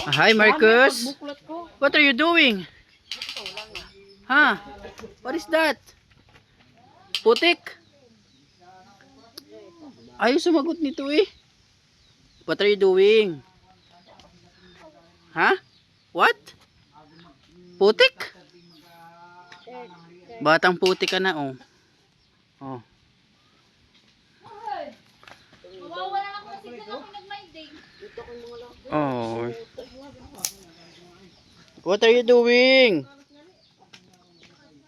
Hi, Marcus. What are you doing? Huh? What is that? Putik? Ayaw sumagot nito eh. What are you doing? Huh? What? Putik? Batang putik ka na oh. Oh. Oh. What are you doing?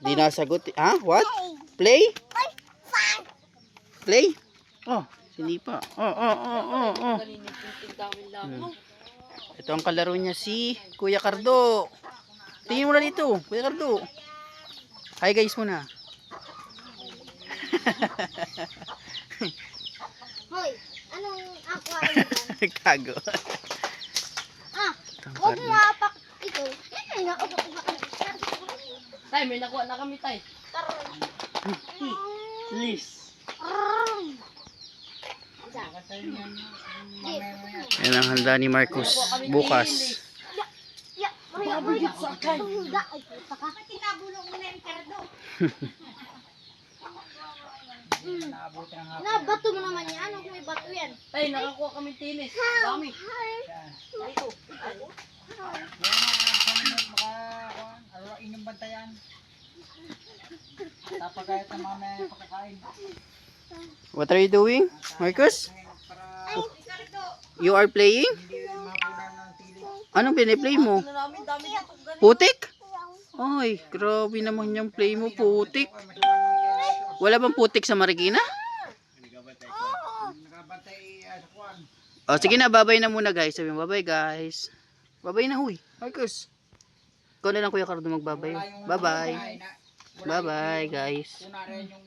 Di nasagot. Ha? What? Play? Play? Oh, sinipa. Oh. Ito ang kalaro niya si Kuya Cardo. Tingin mo na dito, Kuya Cardo. Hi guys muna. Hoy, anong aquarium yan? Kago. Huwag mo apak ito. Tay, may nakuha na kami, tay. Please. Yan ang handa ni Marcus bukas. Mabigit sa akin. Tinabulong mo na yung kardo. Nabato mo naman yan. Ano kung may bato yan? Tay, nakakuha kami tinis. Dami. Ito. Inyong bantayan. Tapagayat ng mga may pagkakain. What are you doing, Marcus? You are playing? Anong piniplay mo? Ano namin, dami dito. Putik? Ay, grabe naman yung play mo, putik. Wala bang putik sa Marikina? Nakabantay sa kuwan. O, sige na, babay na muna guys. Sabi mo, babay guys. Babay na, huy. Marcus. Ikaw na lang Kuya Cardo magbabay. Bye-bye. Bye-bye guys. Una rin yung